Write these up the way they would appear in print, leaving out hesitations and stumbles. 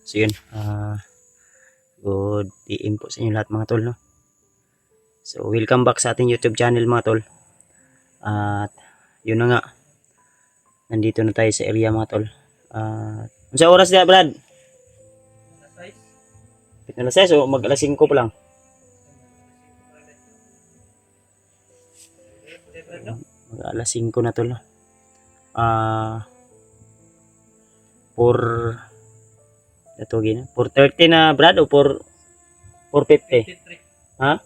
So yun, good PM po sa inyo lahat mga tol, no? So welcome back sa ating YouTube channel mga tol. At yun na nga, nandito na tayo sa area mga tol. Sa oras na Brad? Pito na siya, so mag alas 5 pa lang. Mag alas 5 na tol, no? For ito gina 4:30 na Brad o 4:50? Ha?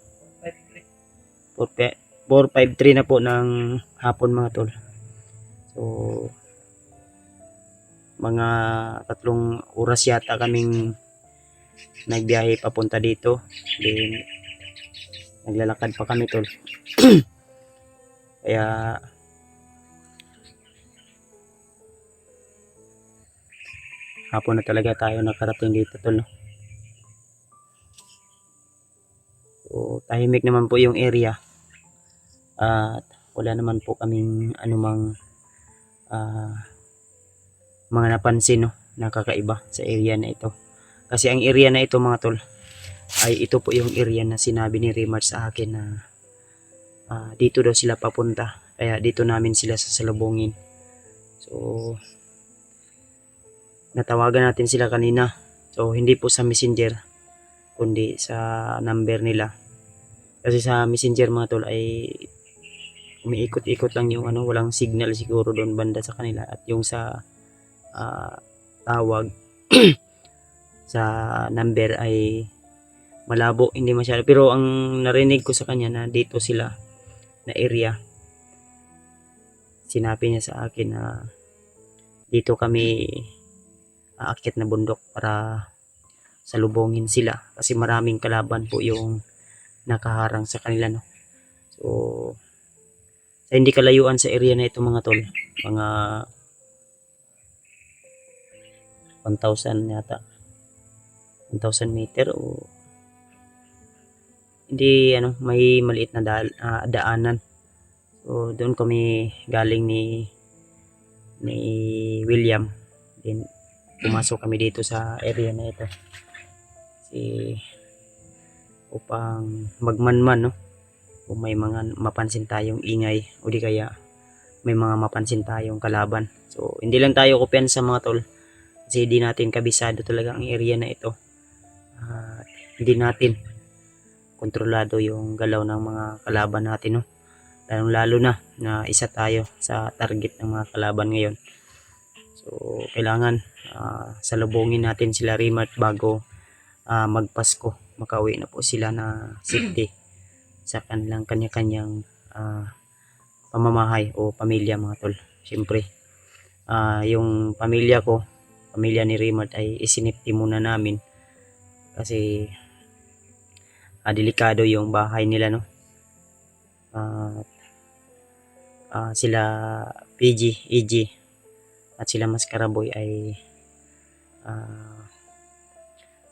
4:53 na po ng hapon mga tol. So mga 3 oras yata kaming nagbiyahe papunta dito. Then naglalakad pa kami tol. Kaya hapon na talaga tayo nakarating dito tol, no? So tahimik naman po yung area at wala naman po kaming anumang mga napansin, no, nakakaiba sa area na ito. Kasi ang area na ito mga tol ay ito po yung area na sinabi ni Rimar sa akin na dito daw sila papunta, kaya dito namin sila sasalubungin. So natawagan natin sila kanina, so hindi po sa messenger kundi sa number nila, kasi sa messenger mga tol ay umiikot-ikot lang yung walang signal siguro doon banda sa kanila, at yung sa tawag sa number ay malabo, hindi masyado. Pero ang narinig ko sa kanya na dito sila na area, sinabi niya sa akin na dito kami aakyat na bundok para salubungin sila kasi maraming kalaban po yung nakaharang sa kanila, no? So sa hindi kalayuan sa area na ito mga tol, mga 1,000 yata, 1,000 meter o hindi, may maliit na daanan. So doon kami galing ni William, then pumasok kami dito sa area na ito kasi upang magmanman, no, kung may mga mapansin tayong ingay o di kaya may mga mapansin tayong kalaban. So hindi lang tayo kumpiyansa mga tol kasi hindi natin kabisado talaga ang area na ito. Hindi natin kontrolado yung galaw ng mga kalaban natin, no? Lalo na isa tayo sa target ng mga kalaban ngayon. So kailangan salubungin natin sila Rimar bago magpasko, makauwi na po sila na safety sa kanilang kanya-kanyang pamamahay o pamilya mga tol. Siyempre yung pamilya ko, pamilya ni Rimar ay isinipti muna namin kasi delikado yung bahay nila, no? Sila PG, EG at sila Maskaraboy ay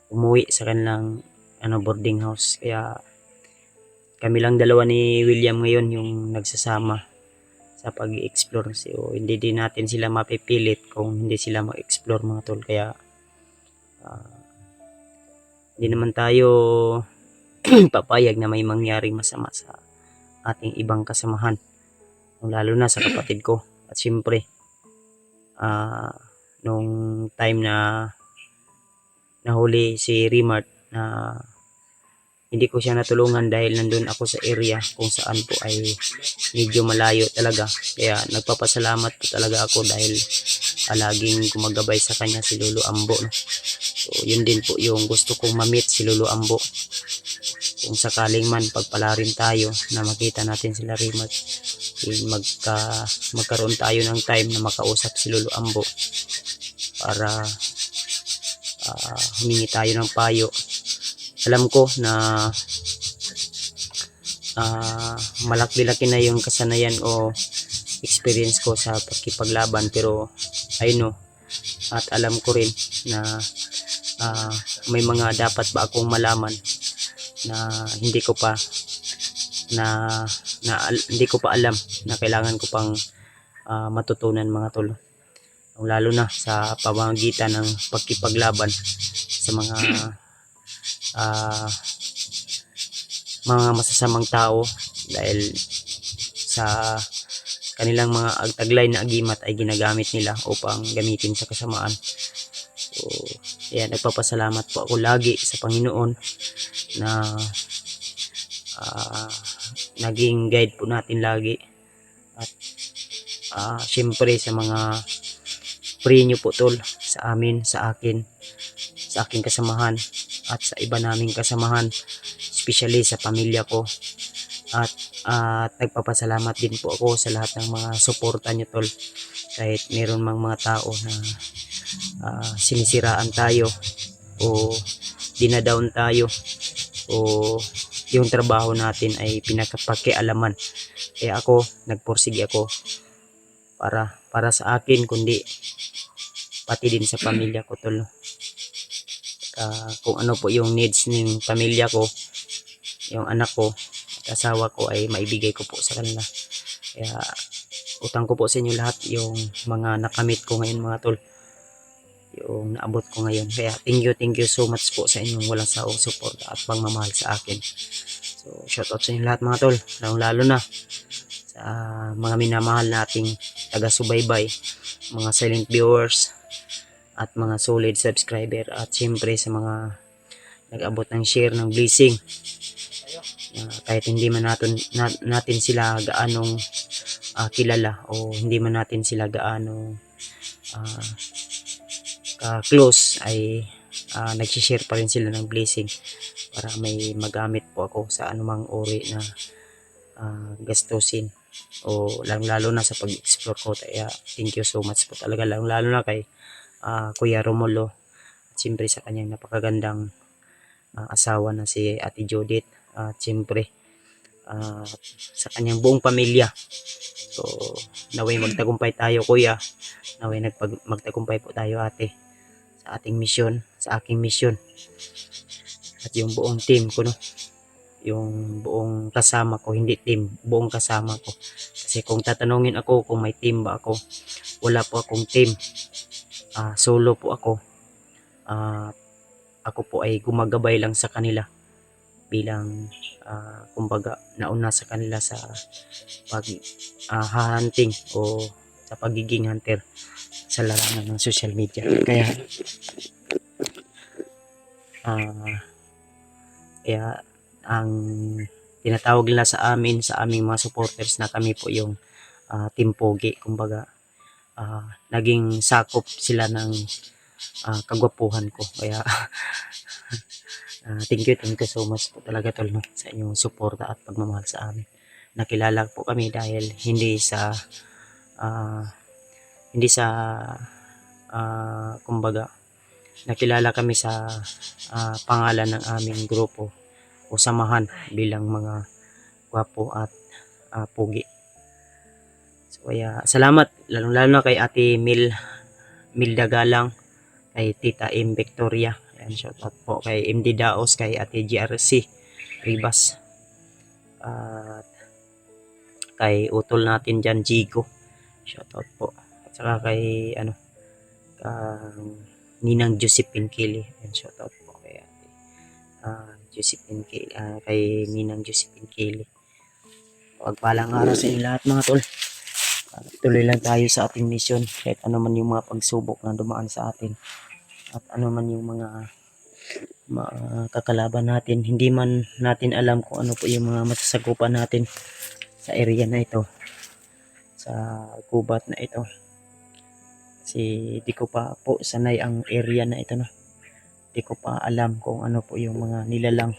umuwi sa kanilang boarding house, kaya kami lang dalawa ni William ngayon yung nagsasama sa pag-explore. So hindi din natin sila mapipilit kung hindi sila mag-explore mga tol, kaya hindi naman tayo papayag na may mangyaring masama sa ating ibang kasamahan, lalo na sa kapatid ko. At syempre nung time na nahuli si Rimar, na hindi ko siya natulungan dahil nandun ako sa area kung saan po ay medyo malayo talaga, kaya nagpapasalamat po talaga ako dahil laging gumagabay sa kanya si Lolo Ambo, no? So yun din po yung gusto kong ma-meet, si Lolo Ambo. Kung sakaling man pagpalarin tayo na makita natin sila Rimar, magkaroon tayo ng time na makausap si Lolo Ambo para humingi tayo ng payo. Alam ko na malaki-laki na yung kasanayan o experience ko sa pagkipaglaban, pero I know at alam ko rin na may mga dapat ba akong malaman na hindi ko pa hindi ko pa alam na kailangan ko pang matutunan mga tol. lalo na sa pamamagitan ng pagkipaglaban sa ah, mga masasamang tao, dahil sa kanilang mga taglay na agimat ay ginagamit nila upang gamitin sa kasamaan. So, ayan, nagpapasalamat po ako lagi sa Panginoon na naging guide po natin lagi. At syempre sa mga pray nyo po tol sa amin, sa aking kasamahan at sa iba naming kasamahan, especially sa pamilya ko. At nagpapasalamat din po ako sa lahat ng mga suporta nyo tol, kahit meron mang mga tao na sinisiraan tayo o dinadown tayo o yung trabaho natin ay pinakapakialaman. Kaya ako, nagpursige ako para sa akin, kundi pati din sa pamilya ko tol. Kung ano po yung needs ng pamilya ko, yung anak ko at asawa ko, ay maibigay ko po sa kanila. Kaya utang ko po sa inyo lahat yung mga nakamit ko ngayon mga tol, yung naabot ko ngayon. Kaya thank you so much po sa inyong walang sawang support at pagmamahal sa akin. So shout out sa inyo lahat mga tol, lalo na sa mga minamahal nating taga-subaybay, mga silent viewers at mga solid subscriber, at siyempre sa mga nag-abot ng share ng blessing. Kahit hindi man natin sila gaanong kilala o hindi man natin sila gaano close, ay nag-share pa rin sila ng blessing para may magamit po ako sa anumang uri na gastusin, o lalo na sa pag-explore ko. Kaya thank you so much po talaga, lalo na kay Kuya Romulo, at siyempre sa kanyang napakagandang asawa na si Ate Judith, at siyempre sa kanyang buong pamilya. So naway magtagumpay tayo kuya, naway magtagumpay po tayo ate sa ating misyon, sa aking misyon, at yung buong team ko, no, yung buong kasama ko, hindi team, buong kasama ko. Kasi kung tatanungin ako kung may team ba ako, wala po akong team, solo po ako. Ako po ay gumagabay lang sa kanila bilang kumbaga nauna sa kanila sa pag hunting o sa pagiging hunter sa larangan ng social media. Kaya ang tinatawag nila sa amin, sa aming mga supporters, na kami po yung Team Pogi. Kumbaga naging sakop sila ng kagwapuhan ko. Kaya thank you so much po talaga tol, no, sa inyong suporta at pagmamahal sa amin. Nakilala po kami dahil hindi sa kumbaga nakilala kami sa pangalan ng aming grupo o samahan bilang mga gwapo at pugi. So kaya salamat lalo na kay Ate Milda Galang, kay Tita M Victoria, ayan, shout out po kay MD Daos, kay Ate GRC Ribas, at kay utol natin dyan Jigo, shout out po, at saka kay Ninang Josephine Kili, ayan, shout out po kay Josephine Kili, kay Ninang Josephine Kili. Pagpalang araw sa inyo lahat mga tol. Tuloy lang tayo sa ating mission, kahit ano man yung mga pagsubok na dumaan sa atin, at ano man yung mga kakalaban natin. Hindi man natin alam kung ano po yung mga masasagupan natin sa area na ito, sa gubat na ito, kasi di ko pa po sanay ang area na ito, no. Di ko pa alam kung ano po yung mga nilalang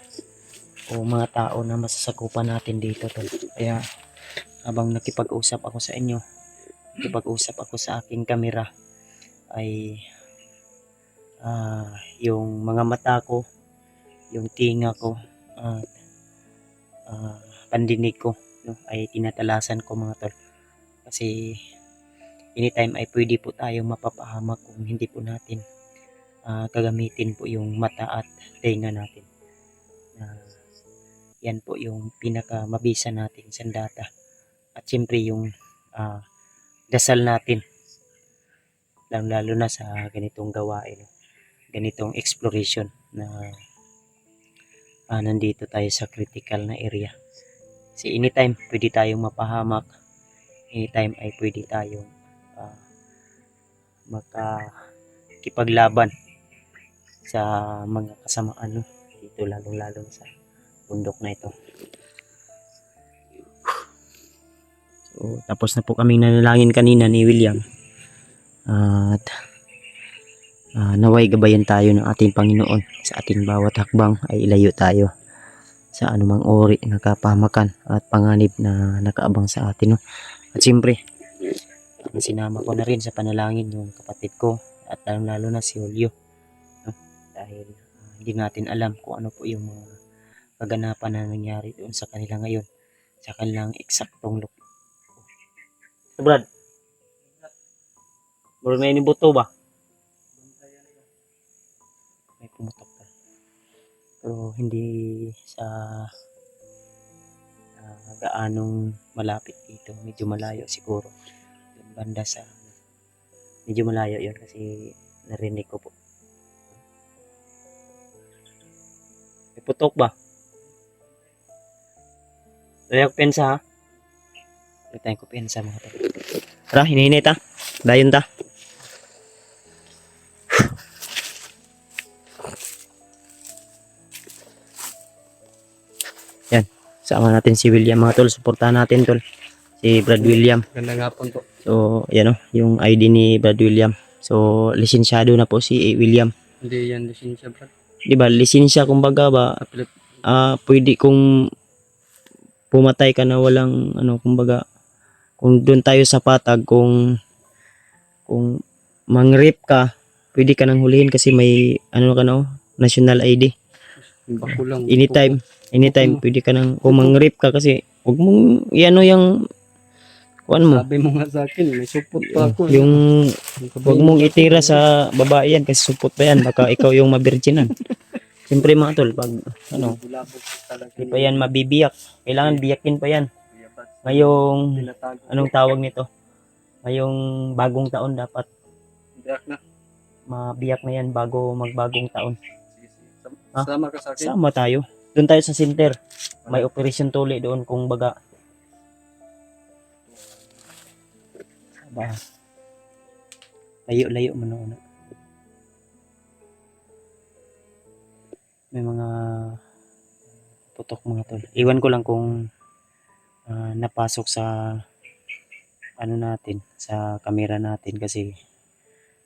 o mga tao na masasagupan natin dito tol. Kaya habang nakipag-usap ako sa inyo, nakipag-usap ako sa aking kamera, ay yung mga mata ko, yung tinga ko, at pandinig ko, no, ay tinatalasan ko mga tol. Kasi anytime ay pwede po tayong mapapahamak kung hindi po natin kagamitin po yung mata at tenga natin. Yan po yung pinaka mabisa natin sandata. At siyempre yung dasal natin lalo na sa ganitong gawain, ganitong exploration na nandito tayo sa critical na area. Kasi anytime pwede tayong mapahamak, anytime ay pwede tayong makikipaglaban sa mga kasamaan, no? Dito lalong-lalo sa bundok na ito. So, tapos na po kaming nanalangin kanina ni William. At naway gabayan tayo ng ating Panginoon sa ating bawat hakbang ay ilayo tayo sa anumang uri na kapahamakan at panganib na nakaabang sa atin, no? At siyempre, sinama ko na rin sa panalangin yung kapatid ko at lalo na si Julio, no? Dahil hindi natin alam kung ano po yung mga kaganapan na nangyari doon sa kanila ngayon, sa kanilang eksaktong lugar. So, Brad, may nibuto ba? May pumutok ka. Pero hindi sa gaanong malapit dito. Medyo malayo siguro. Yung banda sa medyo malayo yun kasi narinig ko po. May putok ba? Layak pensa ha? Layak ko pensa mga tayo. Tara, hinihinit ha? Dayon ta. Yan. Sama natin si William mga tol. Suportahan natin tol. Si Brad William. Ganda nga po to. So, yan o. Yung ID ni Brad William. So, lisensyado na po si William. Hindi yan lisensya, Brad. Diba? Lisensya kumbaga ba? Applet. Pwede kung pumatay ka na walang kumbaga kung doon tayo sa patag kung mang-rape ka, pwede ka nang hulihin kasi may national ID. Bakulang. Anytime pwede ka nang kung mang-rape ka kasi wag mong yung kuan mo. Sabi mo nga sa akin, may support pa ako. Yung wag mong itira sa babae yan kasi supot pa yan baka ikaw yung mabirginan. Siyempre mga tol, pag hindi pa yan mabibiyak, kailangan biyakin pa yan. Ngayong anong tawag nito? Ngayong bagong taon dapat mabiyak na yan bago magbagong taon. Sama ka sa akin. Sama tayo. Doon tayo sa center. May operation tuli doon kung baga. Layo-layo mo na. May mga putok mga tol. Iwan ko lang kung napasok sa natin, sa camera natin kasi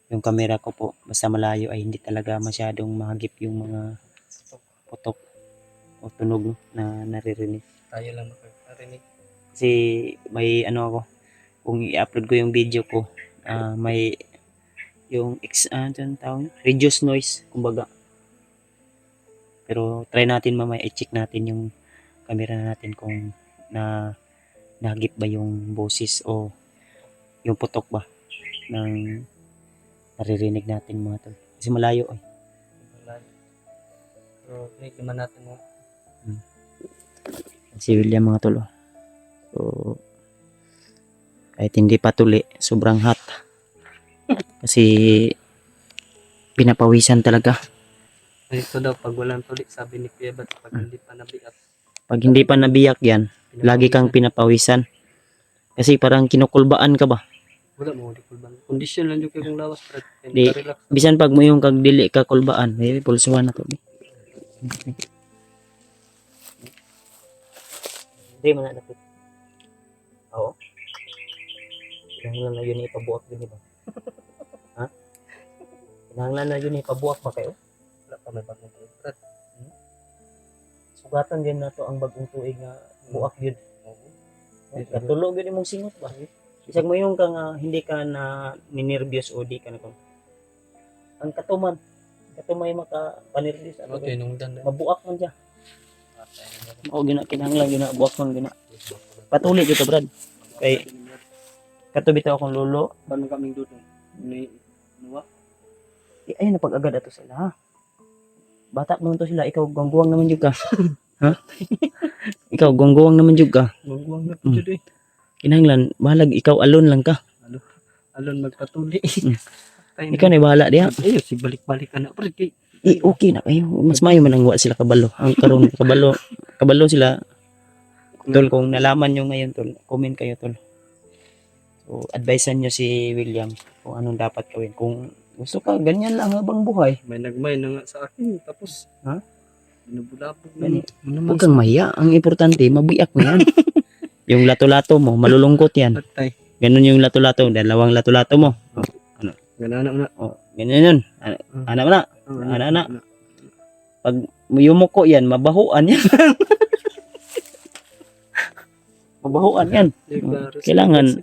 yung camera ko po basta malayo ay hindi talaga masyadong mahagip yung mga putok o tunog na naririnig. Tayo lang makakarinig. Kasi may kung i-upload ko yung video ko, may yung reduce noise kumbaga. Pero try natin mamaya i-check natin yung camera natin kung nahagip ba yung boses o yung putok ba ng naririnig natin mga tol. Kasi malayo eh. Pero click naman natin mo. Si William mga tol. So kahit hindi pa tuli, sobrang hot. Kasi pinapawisan talaga. Ito daw, pag walang tuli, sabi ni Kuya Bats, pag hindi pa nabiyak. Pag hindi pa nabiyak yan, lagi kang pinapawisan. Kasi parang kinukulbaan ka ba? Wala mo, di kulbang. Kondisyon lang yung kayong lawas, Brad. Di, Relax. bisan pag mo yung kagdili ka kulbaan, may pulsuhan na to. Hindi mo na napit. Oo. Kinahanglan na yun ipabuak din ba? Ha? Kinahanglan na yun ipabuak ba kayo? Wala pa may bagong tuig, Brad. Sugatan din na to ang bagong tuig nga buak yun. Katulog yun mong singot ba? Isag mo yung hindi ka na ninervyos o di ka na kung ang katumay makapanirvyos Okay, nung dan. mabuak man siya. O kinahanglan gina buak man gina. Patuloy dito Brad. Kay katubi ta akong lolo. Paano kaming dudong? Ni nuwa? Ayun na pag-agad ato sila ha. Bata mo to sila, ikaw gangguwang naman jud ka. Ha? Ikaw gangguwang naman jud ka. Magwang na po dyan eh. Kinahanglan balag ikaw alone lang ka. Alon magpatuli. Ikaw na bahala diha. Ayun, si balik-balik ka na. Pre, Okay na kayo. Mas mayo man ang wa sila kabalo. Ang karon kabalo sila. Tol, kung nalaman nyo ngayon, tol, comment kayo, tol. So, advisean nyo si William kung anong dapat gawin. Kung gusto ka, ganyan lang habang buhay. may nagmay na nga sa akin. Tapos, Ha? binubulabog Gani. na Huwag kang mahiya. Ang importante, mabiyak mo yan. Yung lato-lato mo, malulungkot yan. Patay. Ganun yung lato-lato. Dalawang lato-lato mo. Ganana mo na. Oh, ganyan yun. Anak mo na. Ana. Pag yumuko yan, mabahuan yan. Mabahuan yan. Kailangan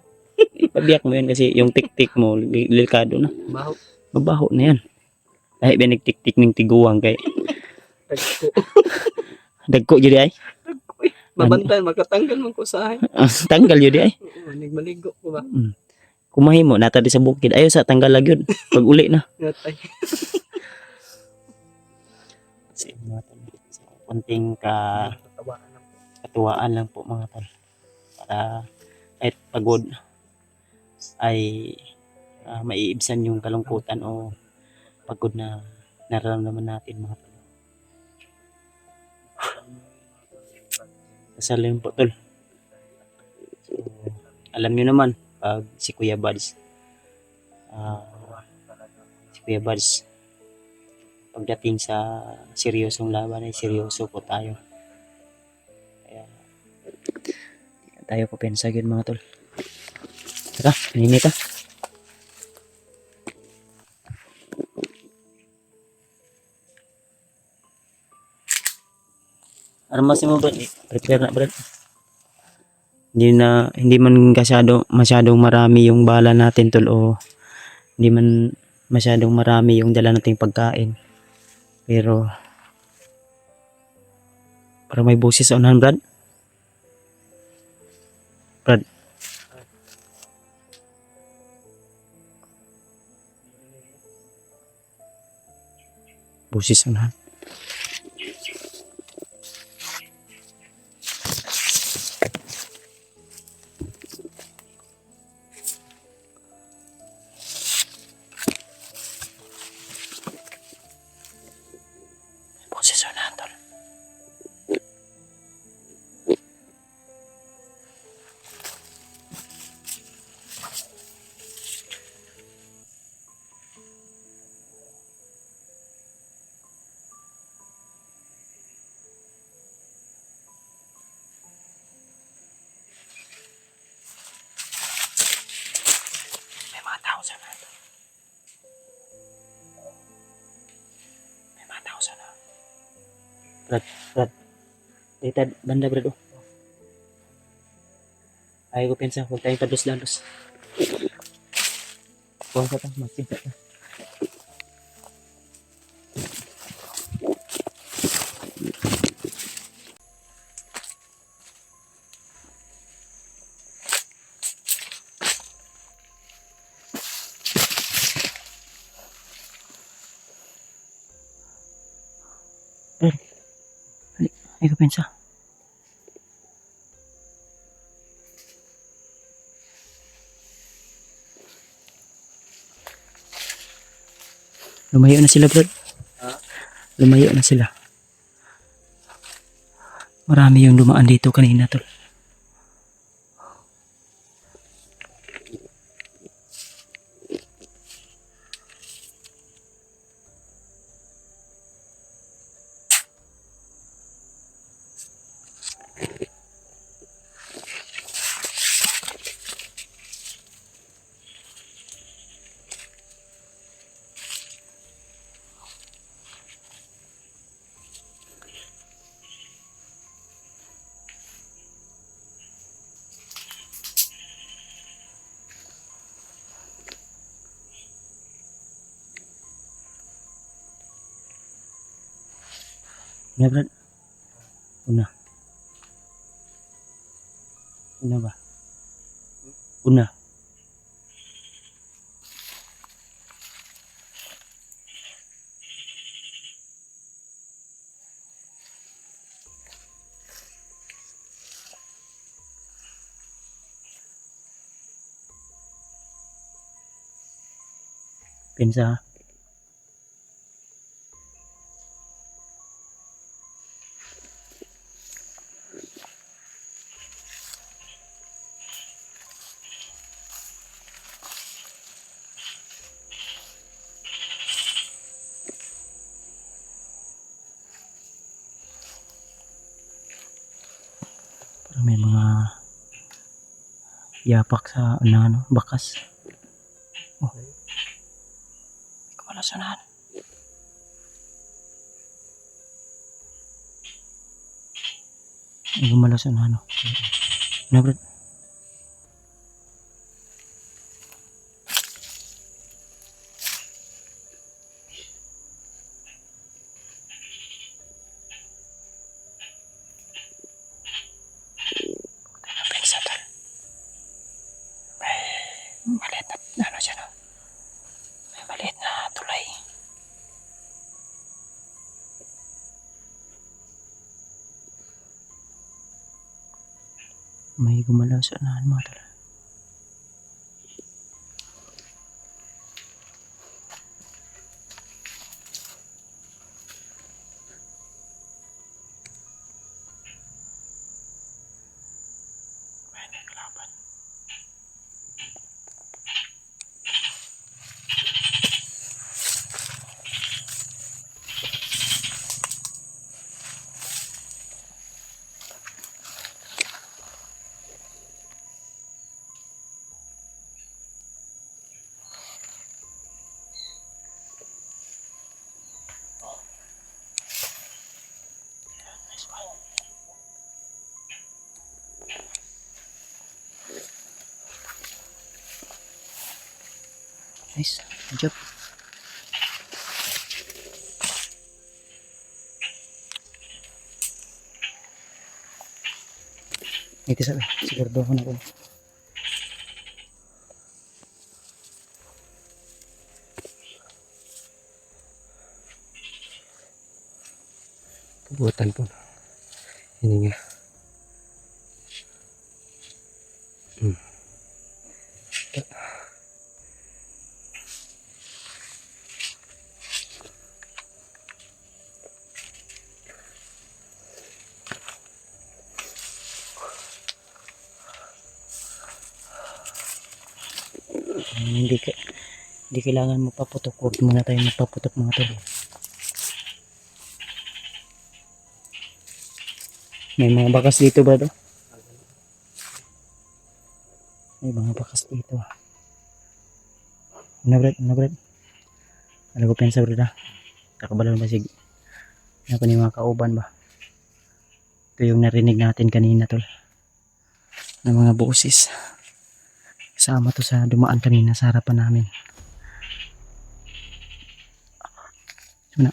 ipabiyak mo yan kasi yung tik-tik mo, delikado na. Baho. Mabaho na yan. Ay, binigtik-tik ng tiguang kay Tagko. dagko jud ay. Tagko eh. Mabantayan, magkatanggal man ko sa akin. Tanggal jud ay. Nagmaligo ko ba? Kumahi mo nata di sa bukid. Ayo sa tanggal lang yun. Pag uli na. Natay. Kasi mga tol, so, kunting Tatawaan lang po. katuwaan lang po mga tol. Para kahit pagod ay maiibsan yung kalungkutan o pagod na nararamdaman natin mga tol. Kasalan po tol. So, alam nyo naman pag si Kuya Buds pagdating sa seryosong laban ay seryoso po tayo. Kaya tayo po pensagin mga tol. Tara, ninit ah. Armas mo Brad, prepare na Brad. Hindi man masyadong marami yung bala natin tol o hindi man masyadong marami yung dala nating pagkain. Pero para may busis sa unahan Brad. Brad. Busis sa unahan. Busis sa unahan tol. May mga tao sa unahan tol. May mga tao sa unahan. Brad. Dito, banda Brad oh. Ay ko pensa, huwag tayong tados-dados. Huwag ka tang magsinta na. Brad, ay ko pensa. Lumayo na sila, Brad. Ha? Lumayo na sila. Marami yung dumaan dito kanina, tol. Una, Brad. Una. Una ba? Una. Pensa. Parang may mga yapak sa ano, bakas. Oh. May kamalasunan. May kamalasunan. Ano bro? Maliit na ano siya, no? May maliit na tulay. May gumalaw sa unahan mga tol. May kalaban. Nice one. Nice. Good job. Ito sabi. Sigurado ako na ko. Kabutan po. Hininga. Hindi kailangan magpaputok. Huwag muna tayo magpaputok mga tol. May mga bakas dito bro. May mga bakas dito. Ano Brad? Ano ko pensa bro na? Kakabalon ba sig? Ano pa ni mga kauban ba? Ito yung narinig natin kanina tol. Ng mga boses. Kasama to sa dumaan kanina sa harapan namin. Ano?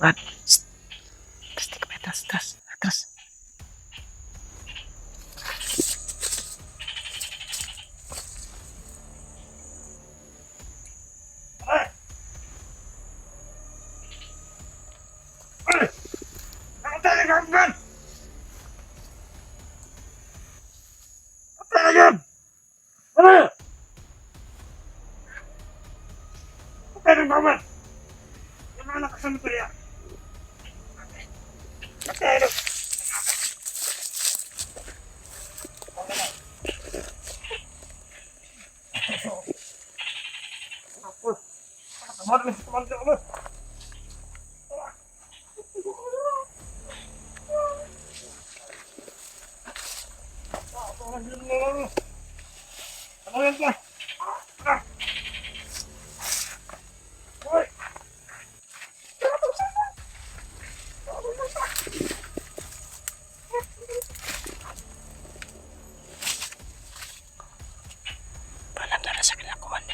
Brad, atras. Paalam na sa kanilang komanda.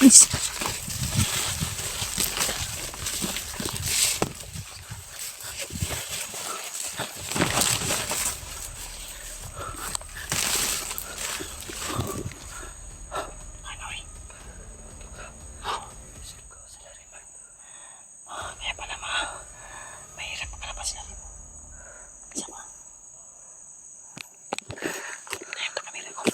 Kaya pala mahirap makalabas na. Sama. Ayun pa kamera ko.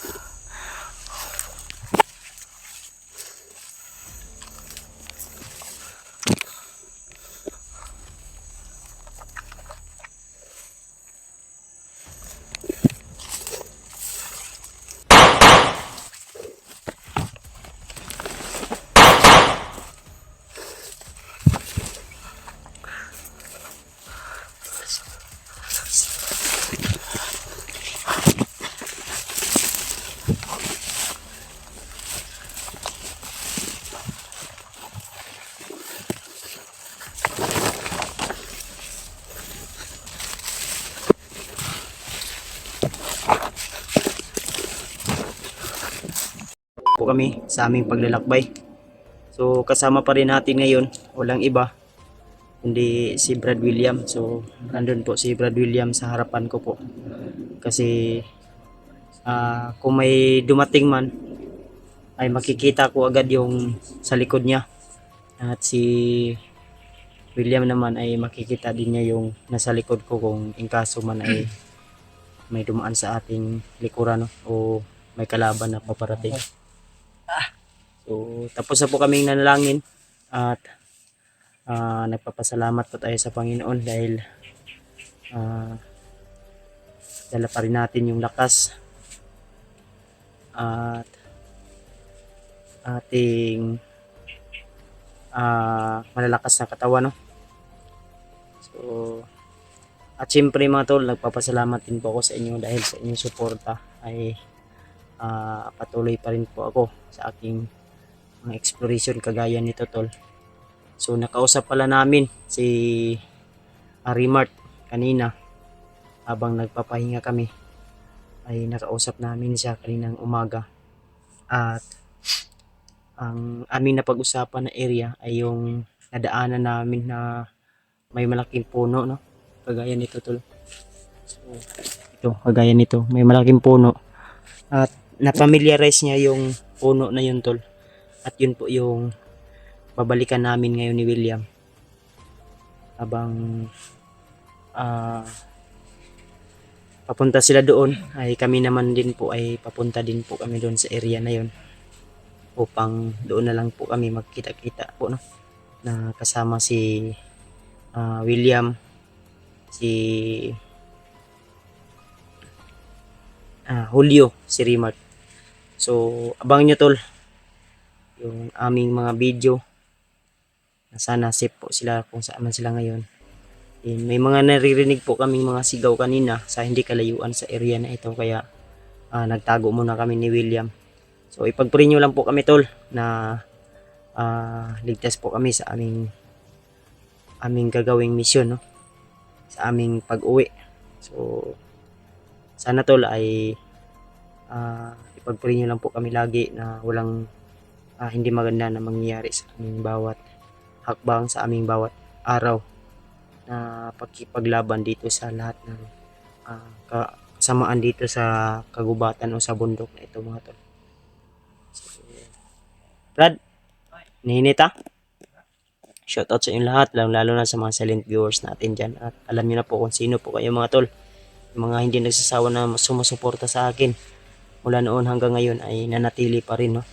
Po kami sa aming paglalakbay. So kasama pa rin natin ngayon, walang iba kundi si Brad William. So nandun po si Brad William sa harapan ko po. Kasi kung may dumating man ay makikita ko agad yung sa likod niya. At si William naman ay makikita din niya yung nasa likod ko kung in kaso man ay may dumaan sa ating likuran, no? O may kalaban na paparating. So tapos na po kaming nanalangin at nagpapasalamat po tayo sa Panginoon dahil dala pa rin natin yung lakas at ating malalakas na katawan, no? So at syempre mga tol, nagpapasalamat din po ako sa inyo dahil sa inyong suporta ay patuloy pa rin po ako sa aking mga exploration kagaya nito tol. So nakausap pala namin si Arimart kanina habang nagpapahinga kami, ay nakausap namin siya kaninang umaga at ang aming napag-usapan na area ay yung nadaanan namin na may malaking puno, no? Kagaya nito tol. So ito, kagaya nito, may malaking puno at na-familiarize niya yung puno na yun tol. At yun po yung babalikan namin ngayon ni William habang papunta sila doon ay kami naman din po ay papunta din po kami doon sa area na yun upang doon na lang po kami magkita-kita po, no? Na kasama si William, si Julio, si Rimart. So abang nyo tol yung aming mga video na sana safe po sila kung saan man sila ngayon. And may mga naririnig po kaming mga sigaw kanina sa hindi kalayuan sa area na ito kaya nagtago muna kami ni William. So ipagpray nyo lang po kami tol na ligtas po kami sa aming gagawing misyon, no? Sa aming pag-uwi. So sana tol ay ipagpray nyo lang po kami lagi na walang hindi maganda na mangyayari sa aming bawat hakbang, sa aming bawat araw na pagkipaglaban dito sa lahat ng kasamaan dito sa kagubatan o sa bundok na ito mga tol. So, Brad, nahinit ha? Shoutout sa inyong lahat, lalo na sa mga silent viewers natin dyan. At alam niyo na po kung sino po kayo mga tol. Yung mga hindi nagsasawa na sumusuporta sa akin mula noon hanggang ngayon ay nanatili pa rin, no?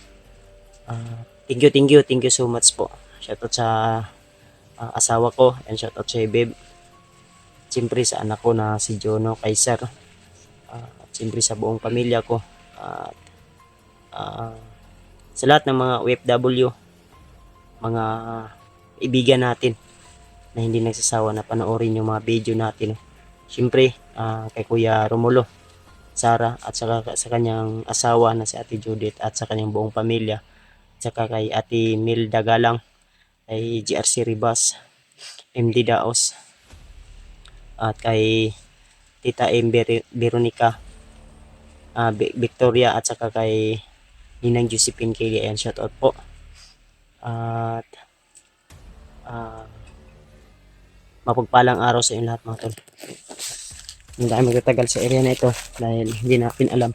Thank you so much po. Shoutout sa asawa ko and shoutout sa babe. Siyempre sa anak ko na si Jono Kaiser. Siyempre sa buong pamilya ko. At sa lahat ng mga OFW, mga ibigan natin na hindi nagsasawa na panoorin yung mga video natin. Siyempre kay Kuya Romulo, Sara at saka sa kanyang asawa na si Ate Judith at sa kanyang buong pamilya. Saka kay Ate Milda Galang, kay GRC Ribas, MD Daos, at kay Tita M. Veronica, Victoria, at saka kay Ninang Josephine Kelly. Ayan, shoutout po. At ah, mapagpalang araw sa inyo lahat mga tol. Hindi tayo magtatagal sa area na ito dahil hindi natin alam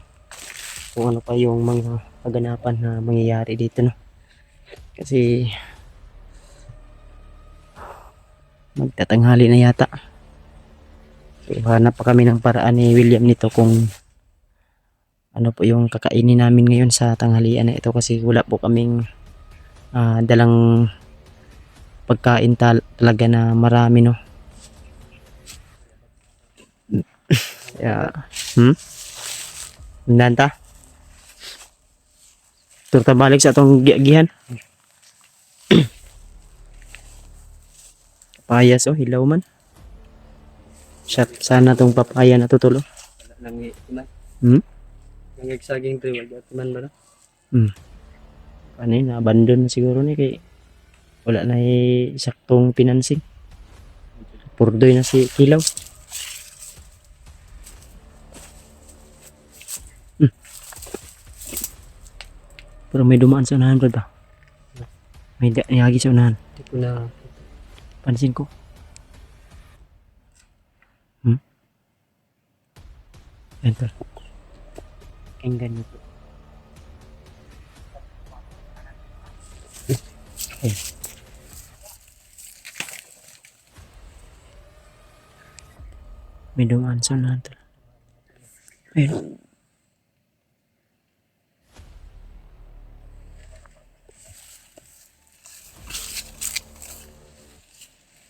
kung ano pa yung mga kaganapan na mangyayari dito, no? Kasi magtatanghali na yata. So, hanap pa kami ng paraan ni William nito kung ano po yung kakainin namin ngayon sa tanghalian na ito kasi wala po kaming dalang pagkain talaga na marami, no? Yeah. Nanta? Turta balik sa atong giagihan. Papayas, oh, hilaw man. Shot sana tong papaya na tutulo. Wala nang iman. Hmm? Nang saging tree, wala man ba na? Ano yun, abandon na siguro ni kay wala na saktong financing. Purdoy na si Kilaw. Pero may dumaan sa unahan, brad ba? May niyagi sa unahan. Hindi ko na Pansin ko. Enter. Pakinggan niyo po. Okay. May dumaan sa unahan. Ayun.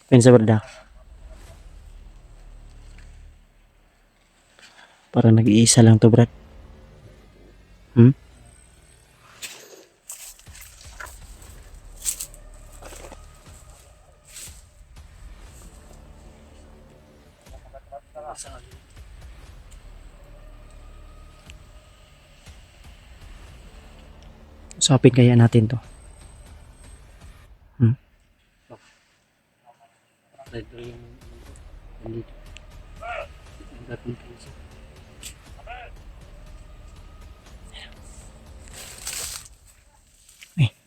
Pensa brada. Para nag-iisa lang to, brad. Usapin kaya natin to. side door yung nandito. Ang dating pinsa.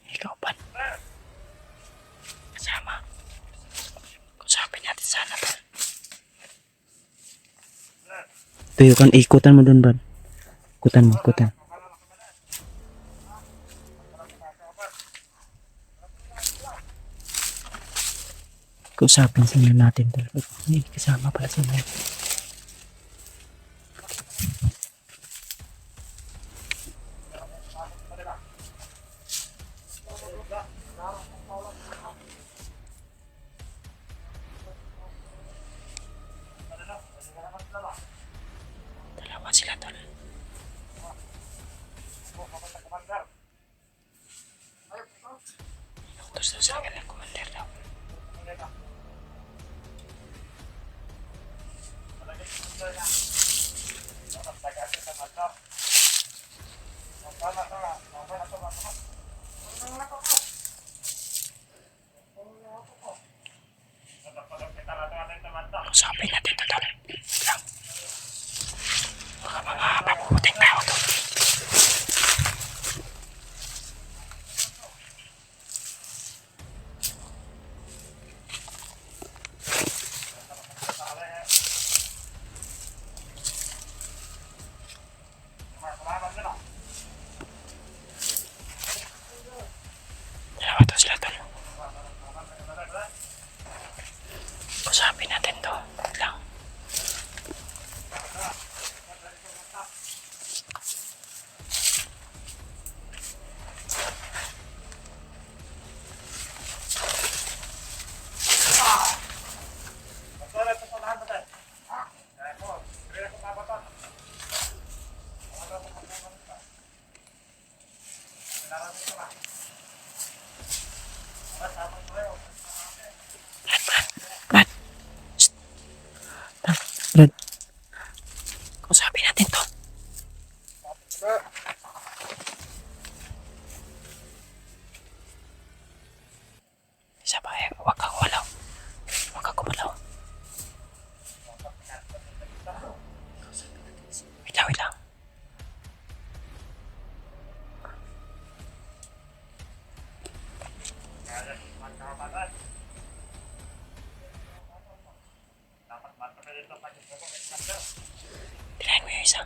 Ikaw pa. Kasama. Usapin natin sana to. Tuyo kan, ikutan mo dun, brad. Ikutan mo, ikutan. Kausapin sila natin talaga. May kasama pala sila. Dalawa sila tol. Inutos daw sila ng commander daw. Kausapin natin to tol. Lang. Baka mga mabuting tao to. Dalawa to sila tol. Kausapin natin to. Lang. Brad. Shh. Brad. Kausapin natin to. Isa pa eh. Huwag kang walaw. Huwag kang kumalaw. Wait lang. Tirahin mo yung isa.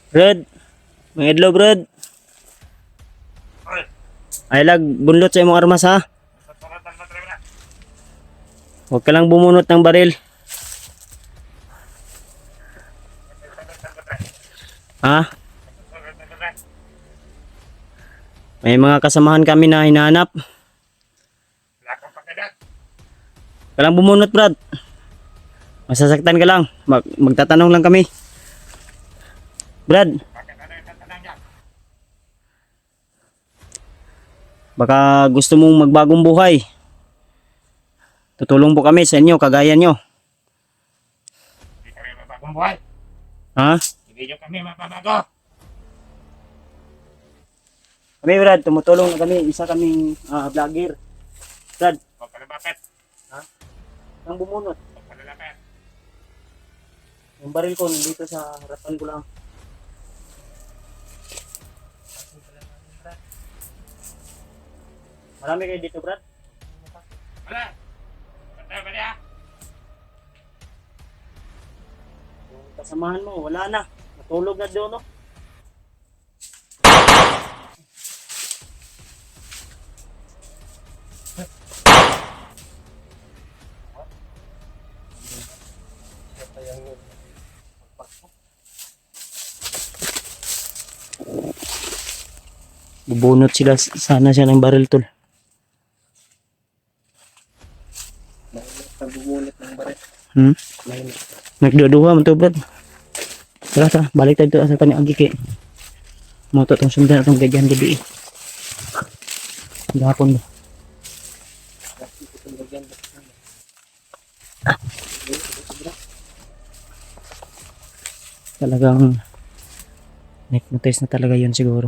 Brad, mga idlaw Brad. Ay lag, bunlot sa imong armas ha. Huwag ka lang bumunot ng baril. Ha? May mga kasamahan kami na hinahanap. Huwag ka lang bumunot Brad. Masasaktan ka lang. Magtatanong lang kami. Brad. Baka gusto mong magbagong buhay. Tutulong po kami sa inyo, kagaya nyo. Hindi kami mabagong buhay. Ha? Hindi nyo kami mapabago. Kami Brad, tumutulong na kami. Isa kaming vlogger. Brad, Huwag ka lumapit. ang bumunot. Huwag ka lumapit. Yung baril ko nandito sa harapan ko lang. Marami kayo dito Brad? Wala. Patay ba niya? Yung kasamahan mo, wala na. Natulog na doon no? Bubunot sila sana siya ng baril tol. Pagbumunit ng baret. Mainit. Nagduduha man to Brad. Tara, balik tayo sa kanyang agiki. Moto tong sundan atong gadyan gabi. Gapon ba? Talagang hypnotize na talaga yun siguro.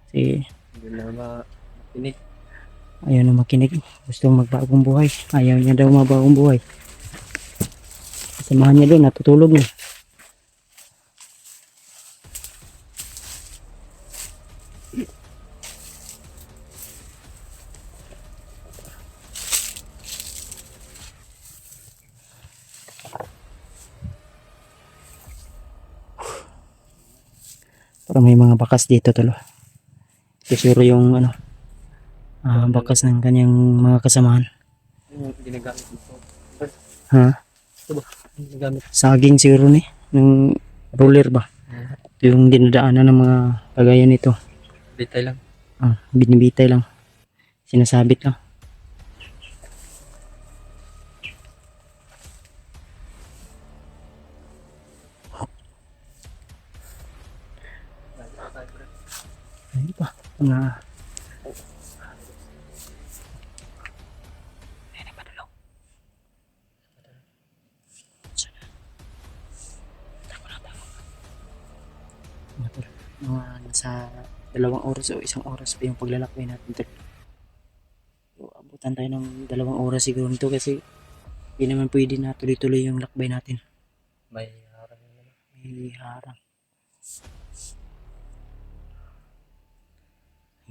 Kasi Hindi na makinig. ayaw na makinig. Gusto magbagong buhay. Ayaw niya daw mabagong buhay. Samahan niya doon, natutulog na. Parang may mga bakas dito talo. Siguro yung bakas ng kanyang mga kasamahan. Yung ginagamit ito. Ha? Ito ba? Ginagamit. Saging siguro ni. Ng roller ba? Ito yung dinadaanan ng mga kagaya nito. Bitay lang. Binibitay lang. Sinasabit lang. Ay pa. Mga mga nasa 2 oras o 1 oras pa yung paglalakbay natin tol. So, abutan tayo ng 2 oras siguro nito kasi hindi naman pwede na tuloy-tuloy yung lakbay natin. May harang naman. May harang.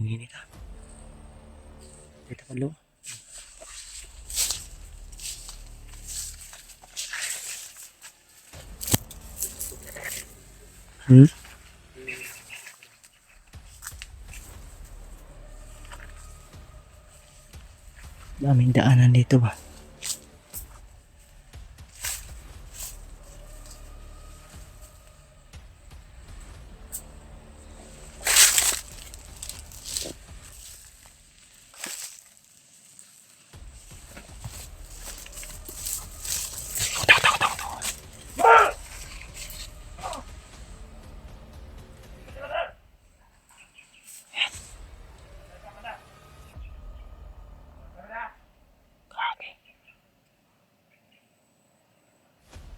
Ini ka. Dito pa lo. Hmm? Daming daanan dito ba?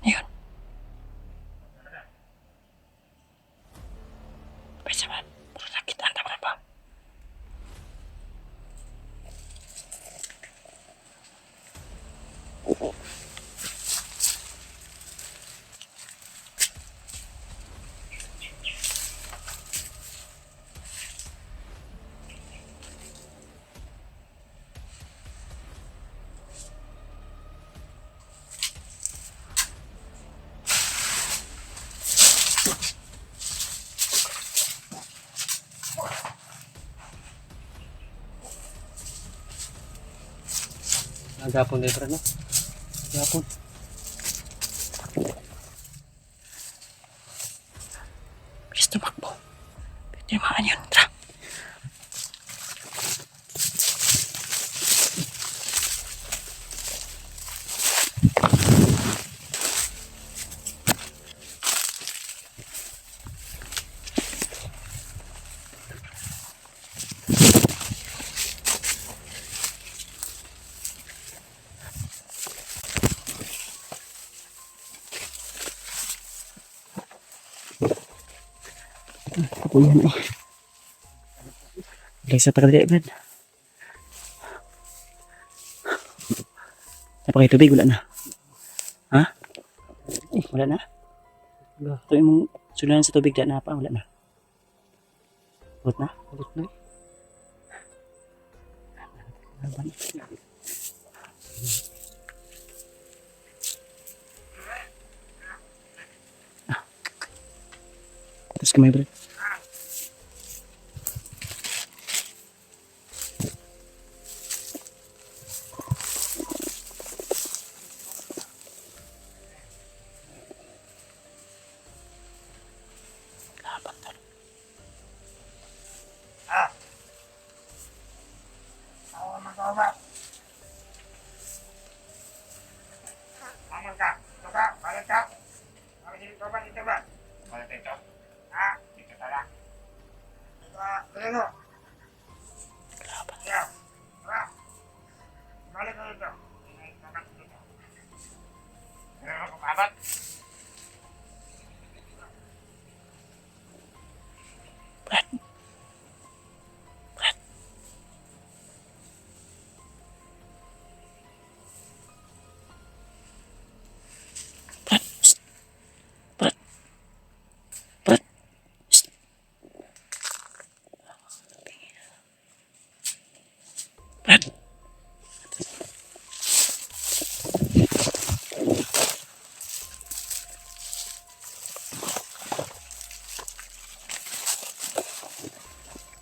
Ayun. Bisa man. Puro sakit ang tama ba? Agapon na bro no. Agapon. Bilis tumakbo. Tinamaan yun. Tara. Ako yan eh. Bilis sa takadali, Brad. Napakay tubig, wala na. Ha? Wala na? Ito yung sulanan sa tubig, wala na pa, wala na. Ulit na? Ulit na. Laban. Tapos kamay, Brad. Laban talo. Ako magawa. Aman ka. Ito ka. Balat ka. Bakit dito ba? Dito ba? Balat dito. Dito tala. Ano? Laban. Yeah. Balik ka dito. Balat dito. Ano ka babat? Brad. Brad. Brad. Psst. Brad. Brad. Psst. Brad.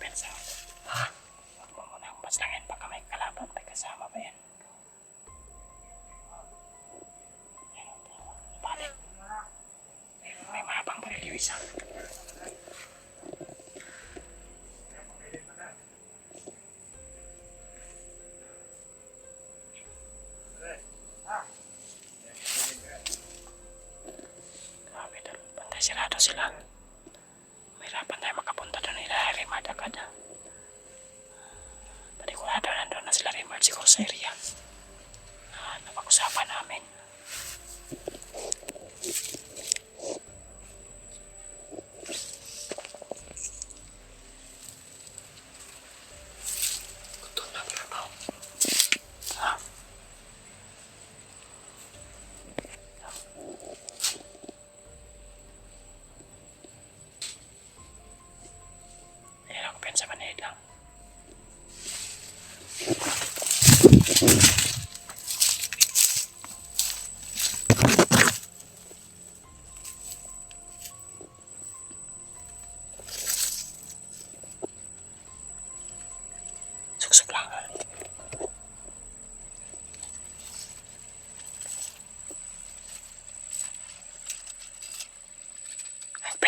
Pensa. Ha? Huwag mo munang paslangin baka may kalaban, may kasama ba yan? Yan ang tawag. Balik. May mahabang baril yung isa. Grabe dal. Bantay sirado sila. Mahirapan tayo makapunta doon nila Rimard agad. Panigurado nandun na sila Rimard siguro sa area. Napag-usapan namin. Gutom na trabaho. Ha?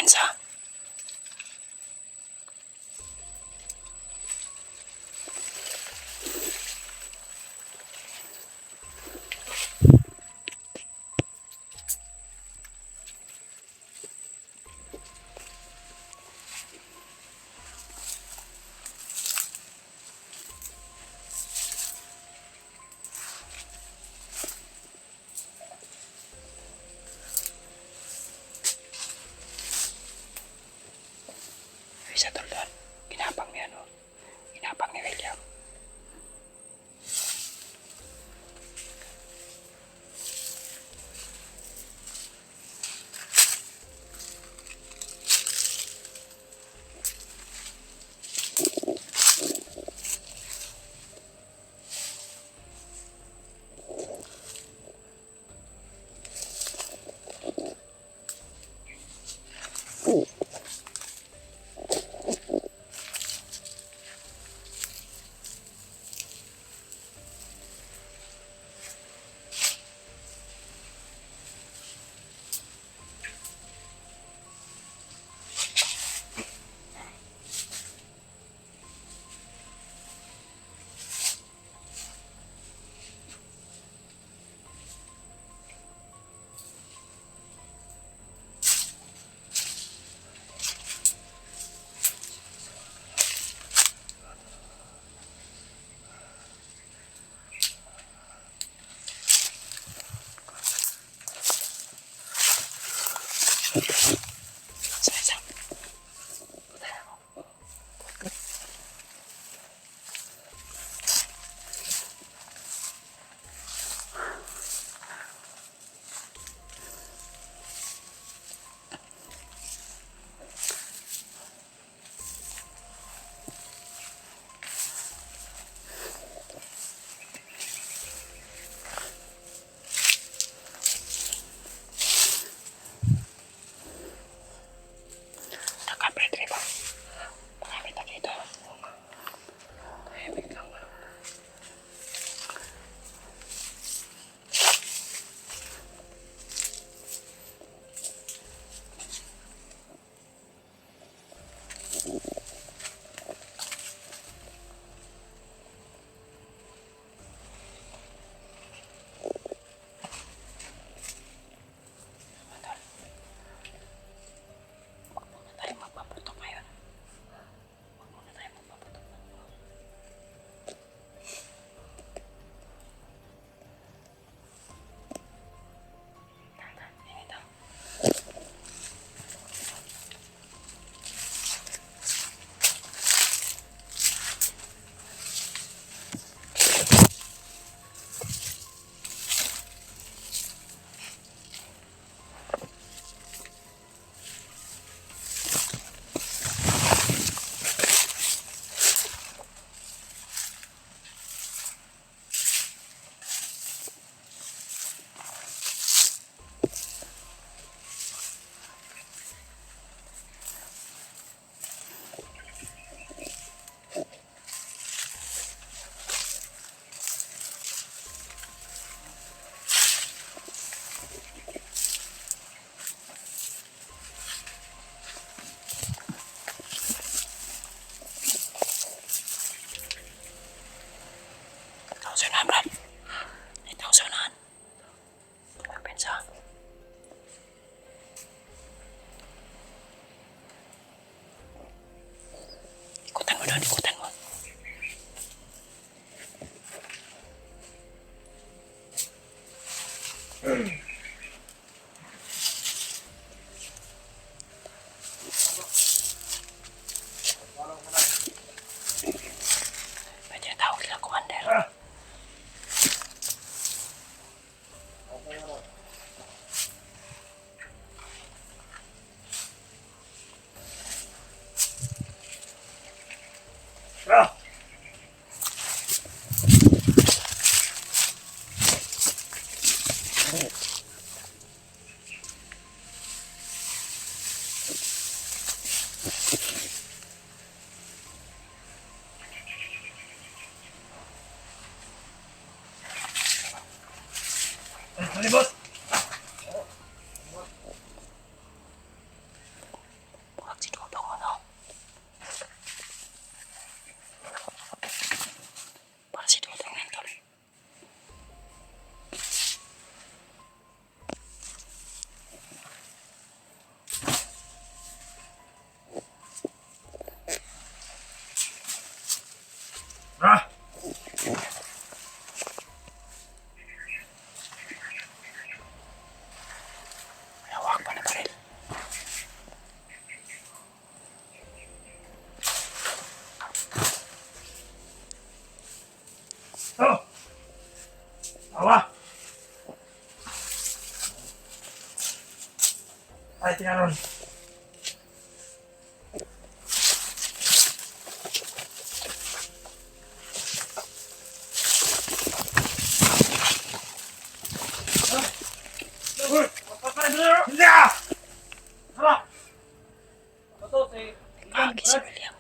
kumpensa. Isa tol doon. Ginapang ni ano. Ginapang ni William. Isa. Nakapit rin ba? Nakapit na dito. Tahimik lang. Huwag muna tayo magpaputok ngayon. Huwag muna tayo magpaputok. Init daw. Tausunan, Brad. May tausunan. Kumpensa. Ikutan mo doon, ikutan mo. Pwede na tawag lang, Commander. Ay, tinaron. Hindi ah! Hala! Bakit si William?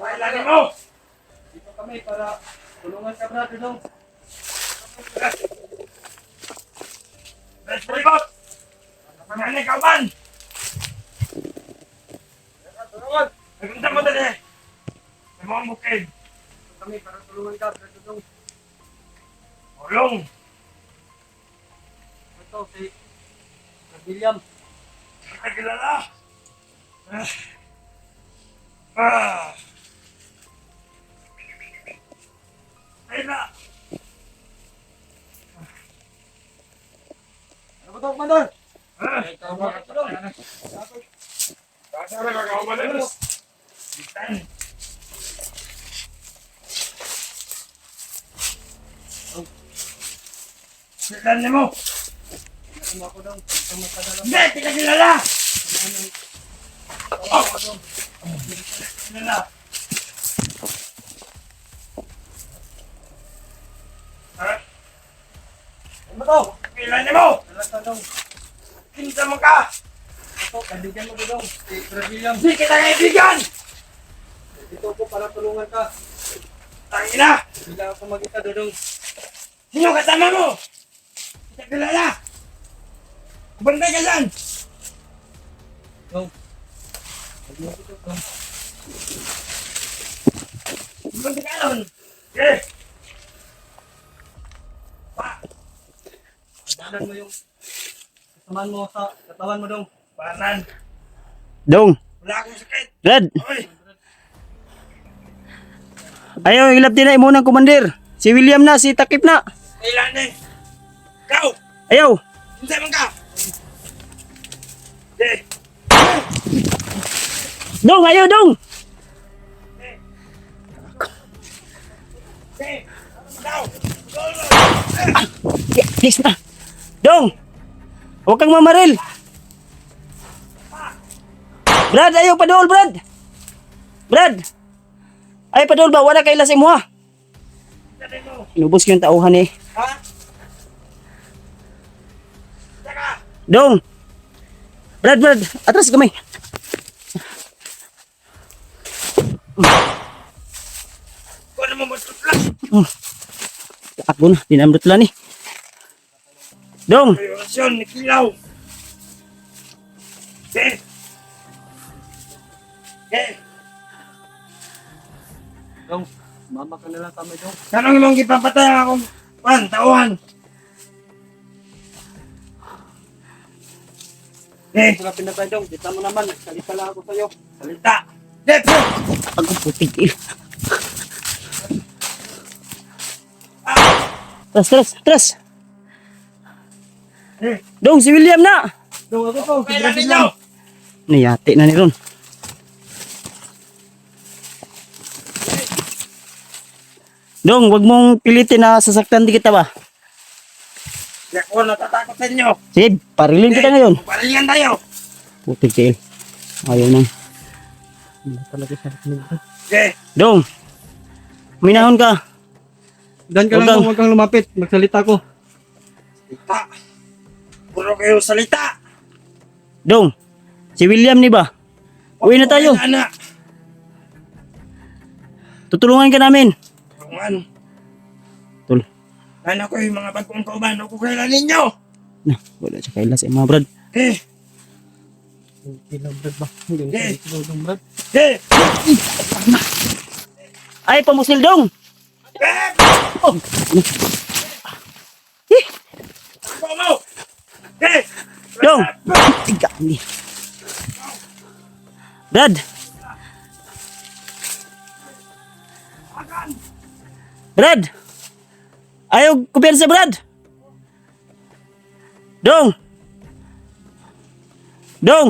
Kailangan mo! Dito kami para tulungan ka brad dong. Best remote! Ano ikaw man? Nagpunta mo dali! Sa mga bukid! Kami para tulungan ka brad dong. Ulong! Ito si Brad William. Nakakilala! Ah! Ayun na! Ano ba daw commander? Ah! Ikaw ba ito dong? Basta na kakawalan. Bitan! Bitan niyo mo! Ano ako dong? Ito matadala. Hindi! Pinakilala! Oh! Kilala! Ha? Ano ba to? Kilala niyo mo! Talata dong. Kinsa mo ka! Ito, kaibigan mo dong. Si Brad William. Hindi kita kaibigan! Dito ko para tulungan ka. Tangina! Hindi ako mag-isa dong. Sino kasama mo? Kita kilala! Bantay ka dyan! Dong. Huwag mo ito dong. Bantay ka nun! Eh! Pa! Tignan mo yung kasamaan mo sa katawan mo dong. Panan! Dong, Wala akong sakit! Brad, Oy! ayaw ilap din na imunang commander. Si William na, si Takip na. Kailan eh! Ikaw! Ayaw. Kinsa man ka! Eh! Dong, ayaw dong. Eh! Ikaw! Please na. Dong, huwag kang mamaril. Brad, ayaw padol, Brad. Brad. Ay, padol ba? Wala kay lasing mo ha. Sabi mo! Inubos ko yung tauhan eh. Ha? Saka! Dong. Brad, atras kami. Kung ano mo matutla! Takbo na, dinamdot lang eh. Dong, May orasyon ni Kilaw! Eh! Eh! Dong, mama ka na lang kami dong. Kanong imong gipapatay ang akong tauhan? Eh! Ito na pinatay dong. Kita mo naman. Salita lang ako sa'yo. Salita! Dep! ang putik eh. Tras. Eh! Dong, si William na. Dong, ako to. Kailan ninyo? Niyati na ni Ron. Dong, wag mong pilitin na sasaktan di kita ba? Di ako natatakot sa inyo! Sige, parilin kita ngayon. Palingan tayo! Putik eh. Ayaw nang. Hindi talaga sa akin. Eh! Dong, minahon ka. Dan ka Huwag lang kang- dong. Huwag kang lumapit. Magsalita ko. Salita! Puro kayo salita! Dong, si William ni ba? Uwi na tayo. Anak! Tutulungan ka namin. Tulungan! Tul. Lalo ko yung mga bagong kauban. Ako kailan ninyo! Na, wala siya kaila sa mga brad. Eh! Hindi lang brad ba? Hindi Eh. lang dong brad. Eh! Ay, pamusil dong. Eh! Oh. Ako mo! Eh! Dong. Tiga ni. Brad. Brad. Ayaw kumpiyansa, Brad. Dong. Dong.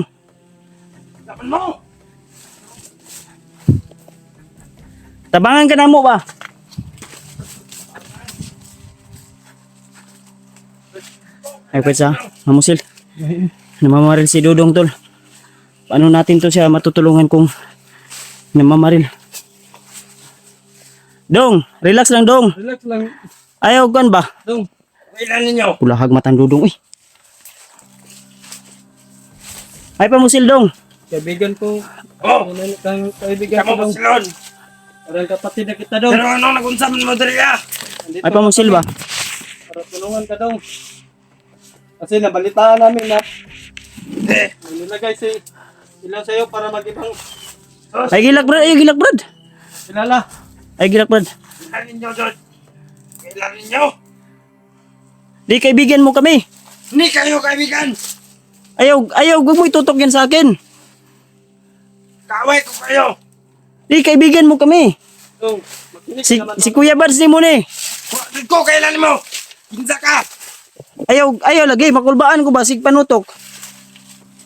Laban mo! Tabangan ka na mo ba? Ay, pwede sa. Mamusil. Namamaril si Dudong tol. Paano natin to siya matutulungan kung namamaril? Dong, relax lang Dong. Relax lang. Ayaw gan ba? Dong. Kailan ninyo? Kulahag matang Dudong. Uy. Ay pamusil Dong. Kaibigan ko. Oh! Kaibigan ko Kamu dong. pasilon! Parang kapatid na kita dong. Pero anong nag-unsaman mo dali ah? Nandito Ay pamusil ba? Para tulungan ka dong. Kasi nabalitaan namin na Eh! nilagay si ilan sa'yo para mag-ibang Ay gilak brad, ay gilak brad. kilala. Ay gilak brad. Kailan ninyo doon? Kailan ninyo? Di kaibigan mo kami. Hindi kayo kaibigan! Ayaw, huwag mo itutok yan sa akin. Kaaway ko kayo! Di kaibigan mo kami. Dong, makinig Si, ka naman. si Kuya Bards di mo ni. Wakit ko kailan mo! Kinsa ka! Ayaw lagi, makulbaan ko ba? Sig panutok.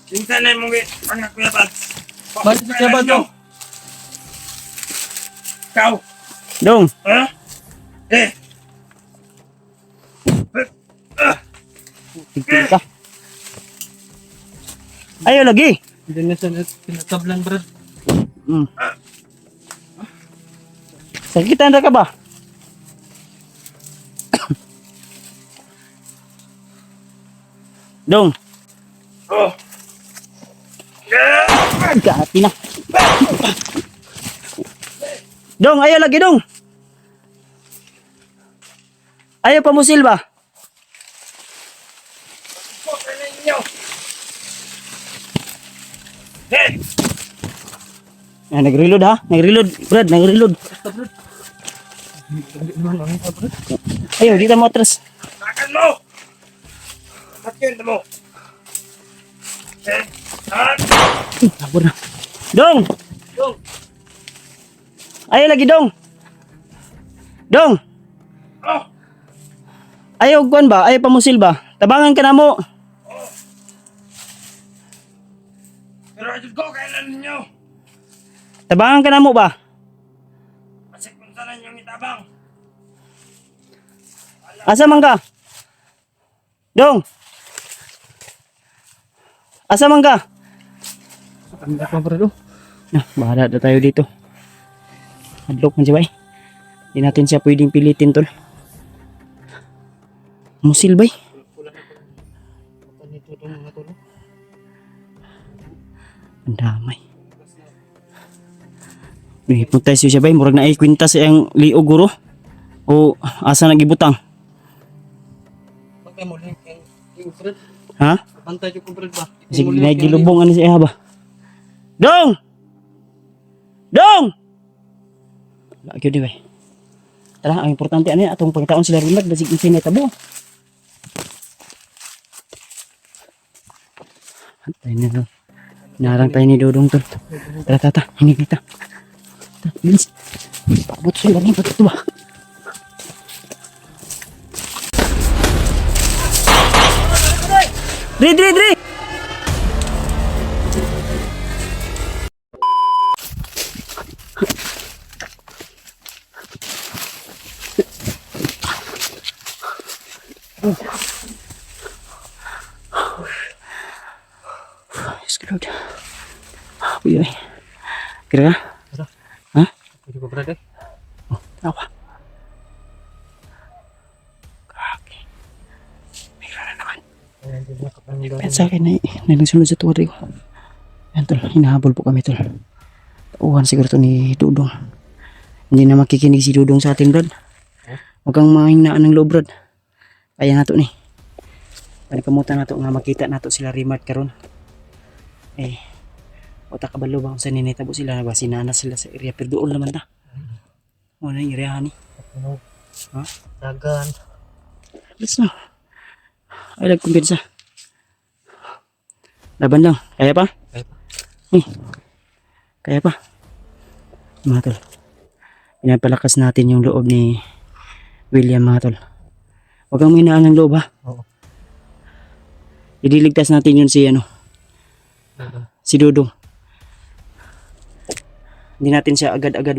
Kinsa na mong pangak kuya Bad? Bakit si Kuya Bad, dong? Ikaw! Dong, Ha? Eh! tigil ka. Ayaw lagi. Hindi na siya pinatablan, bro. Mm. Sakitan na ka ba? Dong, Oh! Yeah! gati na. Dong, ayaw lagi dong. Ayaw pamusil ba? Ko kailan ninyo! Eh! Ah, nag-reload ha? Nag-reload, Brad, nag-reload. Basta, bro. Hindi naman ang ito, bro. Ayaw, dito mo atras. Takan mo! Ba't yun mo? Eh! Ah! Tabor na. Dong! Dong, Ayaw lagi dong. Dong! Oh! Ayaw kuan ba? Ayaw pamusil ba? Tabangan ka na mo. Pero ajud ko kailan ninyo! Tabangan ka na mo ba? Kasi kung saan yung itabang! Asa man ka? Dong! Asa man ka? ang ka, bro. Ah, bahala na tayo dito. Hadlok man siya ba eh. Hindi natin siya pwedeng pilitin tol. Musil ba eh? Nito itong mga tulo. Ang damay. Punta siya ba eh? Murag na ay kwintas ang liog guro. O asa nagibutang? Pag may muli yung bro. Ha? Bantay ko, bro, ba? Sige, nagilubong ano siya ba? Dong! Dong! Lagi di ba? Tara, ang importante ano yan, atong pagkataon sila rin basig isin na tabo. Antay na to. Narang tayo ni Dodong tol. Tara, tata, hinig kita. Tara, bilis. Paabot sila rin, pati ito ba? Dre! Yes, Lord. Uy. Kira ka? Tara. Ha? Pwede ko, bro, eh. Tawa. Kaki. Mira na naman. Ayan, hindi na kapangilo. Kaya sa akin na nagsunod sa tuwari ko. Yan tol, hinahabol po kami tol. Tauhan siguro to ni Dudong. Hindi na makikinig si Dudong sa atin, Brad. Huwag kang mahinaan ng loob, Brad. Kaya na to ni. Panikamutan na to nga makita na to sila Rimart karon. Eh, wata kabalo ba kung saan ninitabo sila na ba? Sinana sila sa area. Pero doon naman ta. Wala yung area ni. Ha? Dagan. Let's na. Ay, nagkumbinsa. Laban lang. Kaya pa? Kaya pa. Kaya pa. Mga tol. Pinapalakas natin yung loob ni William, mga tol. Huwag kang minaan ng loob ha. Oo. Idiligtas natin yun si si Dudong. Hindi natin siya agad-agad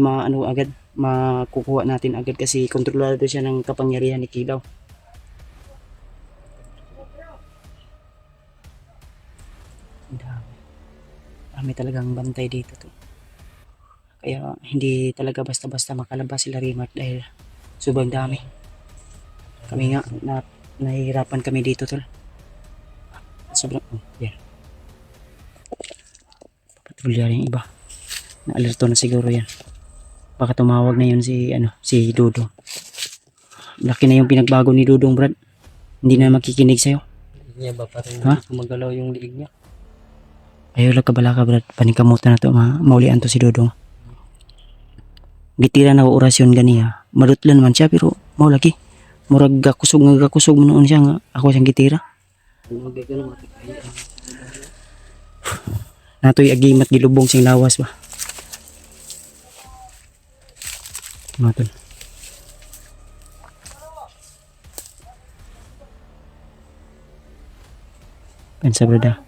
makukuha natin agad kasi kontrolado siya ng kapangyarihan ni Kilaw. Dami. Dami talagang bantay dito to. Kaya hindi talaga basta-basta makalabas sila Rimark dahil sobrang dami. Kami nga nahihirapan kami dito tol. Sobrang yeah. Patrolya yung iba. Na-alerto na siguro yan. Baka tumawag na yun si Dudong. Laki na yung pinagbago ni Dudong, Brad. Hindi na makikinig sa'yo. Liig niya ba parang Ha? hindi gumagalaw yung liig niya? Ayaw lang kabala ka, Brad. Panikamutan na to. Maulian to si Dudong. Gitira na orasyon ganiya. Madutlan man siya pero maulagi. Murag gakusog mo noon siya nga. Ako siyang gitira. Ano ba ganun matikaya? Natoy agimat gilubong sing lawas ba. Matol. Pensa brada.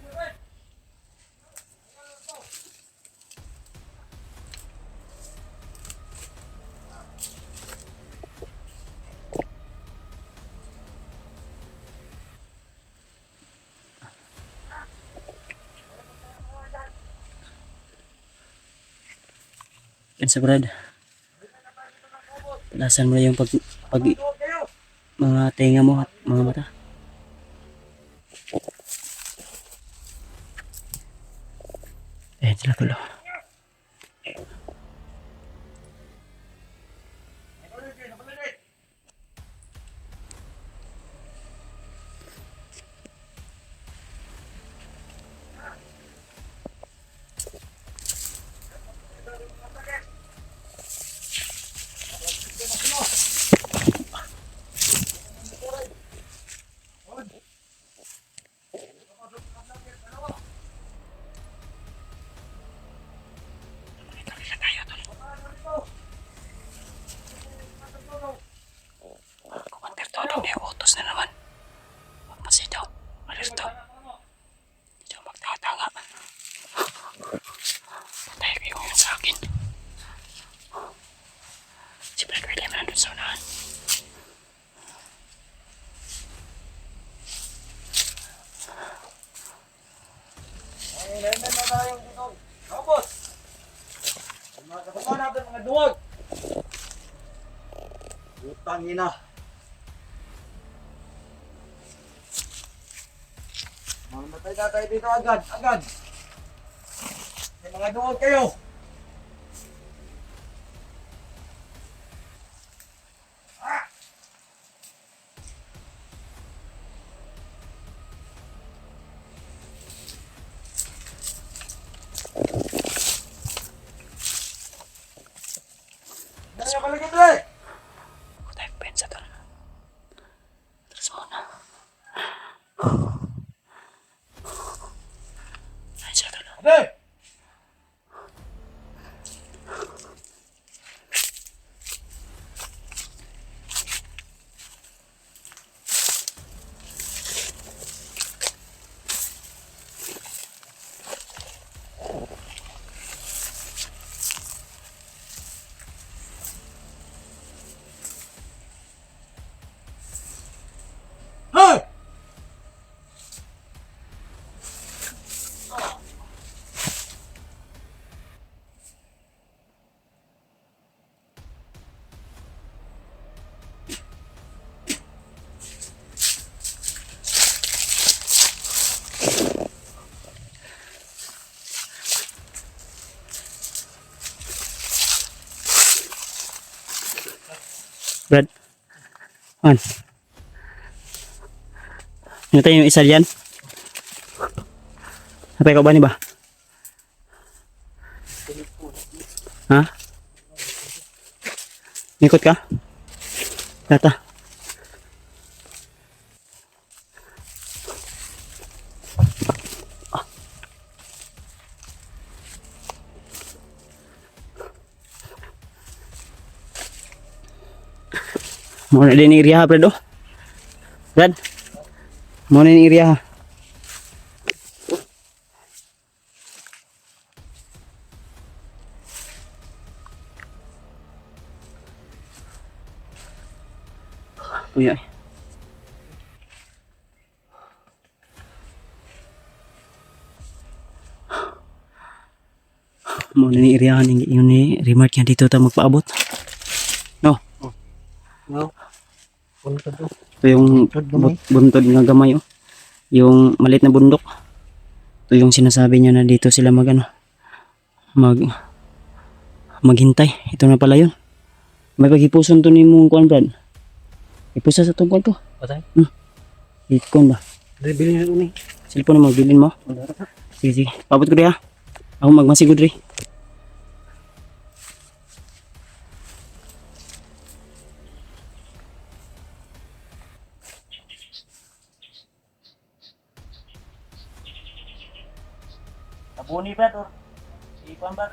Pensa brad. Lasan mo na yung pag mga tenga mo at mga mata. Sila tulo. Kumantir todo may utos na naman. Huwag masidaw. Alerto. Hindi ako magtatanga. Patay kayo yun sa akin. Si Brad William nandun sa unahan. Ay, na tayo dito. Tapos. Mga kasama natin mga duwag. Utang ina. Mamatay na tayo dito agad. May mga duwag kayo. Ano yung kalagay doon? Ako tayo pensa to. Terus muna. Ay, siya to. Ate! Hey! Brad. On. Ano tayo yung isa dyan? Napay ka ba ni ba? Ha? Nikot ka? Tata. Muna din yung area ha, Brad, oh. Brad. Muna yung area ha. Uy, ay. Mo na ni iriyahan yung ni remark niya dito ta magpaabot. No. No. Punta to. Ito yung Buntod gamay. buntod nga gamay oh. Yung maliit na bundok. Ito yung sinasabi niya na dito sila maghintay. Ito na pala yun. May paghipuson to ni mong kuan Brad. Ipusa sa tungkol ko. Patay. Ikon ba? Bili na uni. Cellphone na magbilin mo. Sige, sige. Pabot ko rin ha. Ako magmasigod rin. Tabuni ba to? Ikuan ba?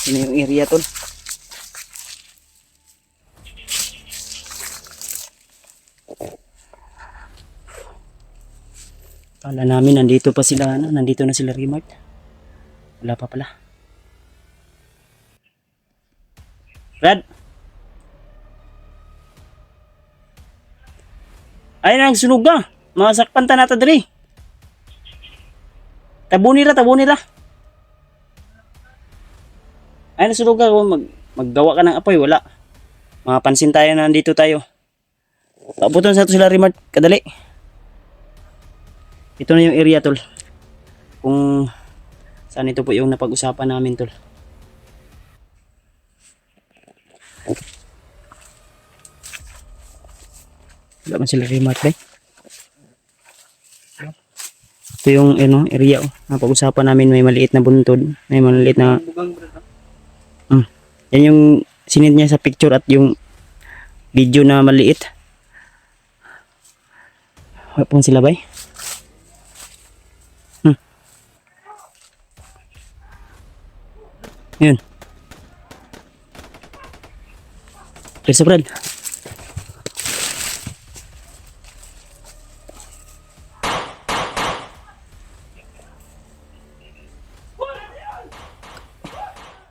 Ini yung area tol. Kala namin nandito pa sila, nandito na sila Remark. Wala pa pala. Brad! Ay, nagsunog ka. Masakpan ta nata diri. Tabuni ra. Ay, nasunog ka. Maggawa ka ng apoy. Wala. Mapansin tayo na nandito tayo. Pabuton sa ito sila Remark. Kadali. Ito na yung area tol. Kung saan ito po yung napag-usapan namin tol. Wala man sila Remark ba? Ito yung area oh. Napag-usapan namin may maliit na buntod. May maliit na yan yung sinend niya sa picture at yung video na maliit. Wala pong sila ba? Yun. Let's Brad.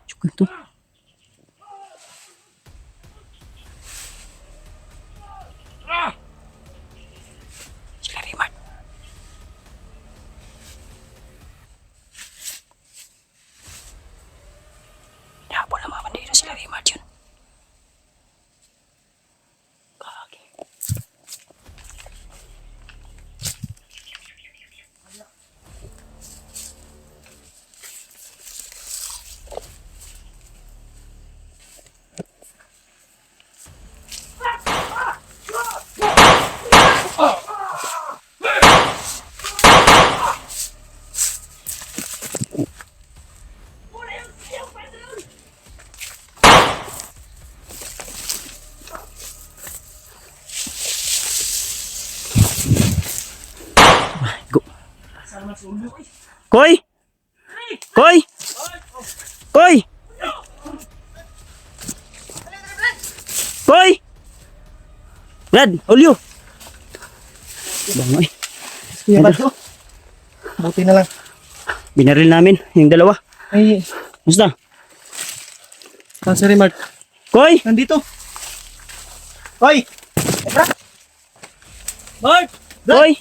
Cukup tuh. Sila Remark. Hinabol ang mga bandera sila Remark yun. Kagi. Go. Koy! Koy! Koy! Koy! Brad, Julio! Bangoy. Kuya Badyo. Buti na lang. Binaril namin yung dalawa. Ay, Musta? saan si Remark? Koy! Nandito. Hoy! Mark! Koy!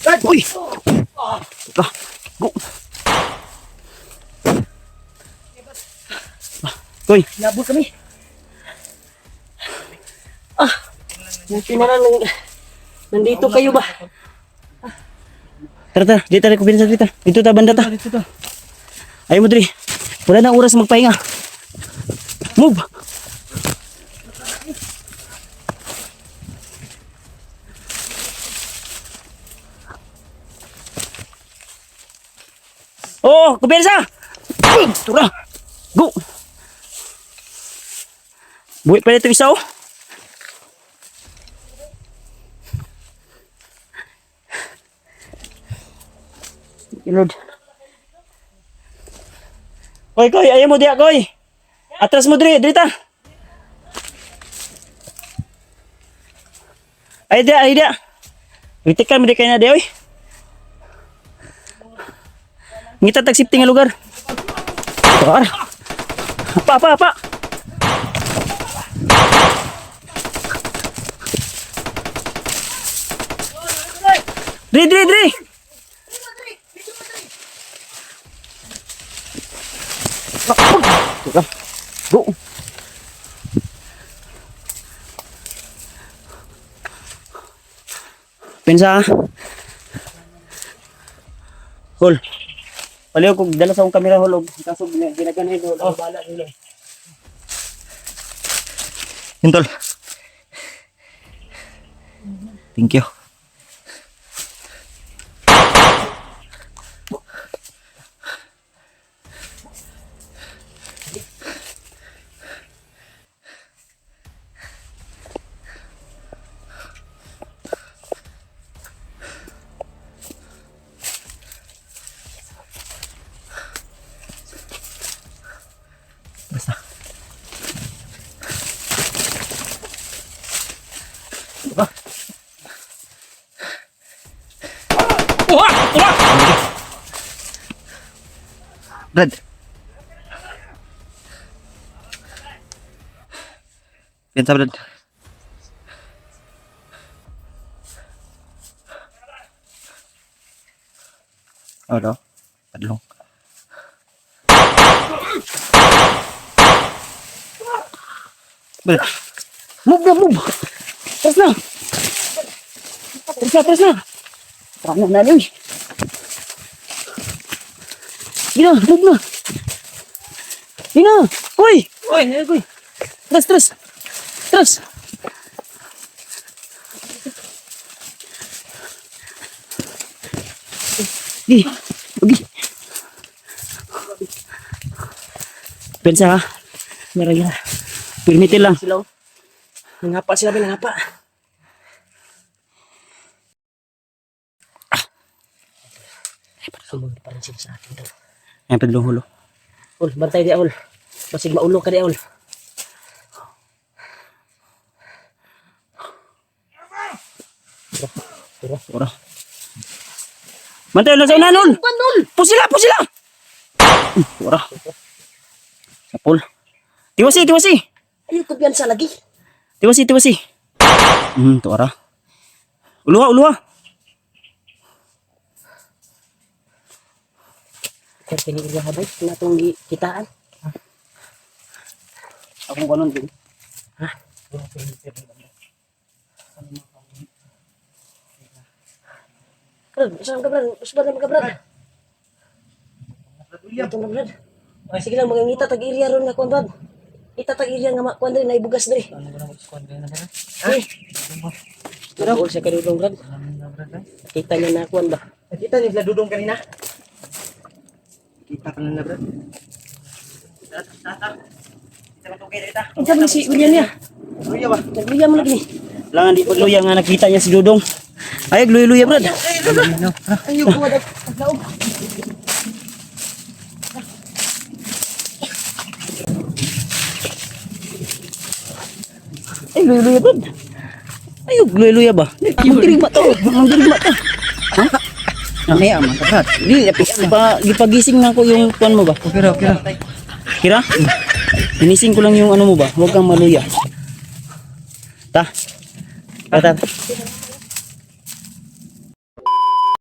Brad! Uy! Go! Koy! Labot kami. Buti na lang. Nandito kayo ba? Tara, dito tayo kubin sa dito. Dito ta banda ta. Dito to. Ayaw mo diri. Wala nang oras magpahinga. Move! Oh, kubensa! Tura! Go! Buhay pa dito isa oh. Lord. Koy, ayaw mo diya, koy. Atras mo diri, diri ta. Ay diya. Kritikan mo di kayo na di, oy. Ngita tag safety nga lugar. Tuar. Apa. Dri. Go. Pensa. Hol. Paliw kog dala sa akong kamera hol og kaso ginaganhin hol. Oh, bala nila. Hintol. Thank you. Basta. Wah! Brad. Piansa, Brad. Oh, no. Padlong. Brad. Move. Terus na. Tangan na niyo. Gina, move na. Gina, koy. Terus. Di, pergi. Pensa, ya. Permitin lang. Nangapa sila, nangapa. Sumunod pa rin sila sa atin daw. Ayan, padlong hulo. Ul, bantay di, Ul. Basig maulo ka di, Ul. Ura. Bantay lang sa unan, Ul. Pusila. Ura. Sapul. Tiwasi. Ayo kumpiyansa lagi. Tiwasi. Tu arah. Uluha. Kaya pinigil habay na itong kitaan. Ako kanon din. Ha? Brad, saan ka, Brad? Usban naman ka, Brad. Ito na, Brad. Ay, sige lang, magangita tag-iriya ron na kuwan, Brad. Itatag-iriya nga makuwan din, naibugas din. Ano ko na mag-squad na ba? Ay, pero siya kadudong, Brad. Nakita niya na kuwan ba? Nakita niyo sila dudong kanina? Kita ka na Brad. Ito na si William niya. Luya ba? Nagluya mo lagi. Langan di pagluya nga nakita niya si Dudong. Ay, luya, Brad. Ayaw ko wadag. Paglaog. Ay, luya, Brad. Ay, luya ba? Mangdirig ba to? Ha? Namaya man, Brad. Di, gipagising na ko yung tuan mo ba? Okay. Kira? Ginising ko lang yung ano mo ba? Huwag kang maluya. Ta.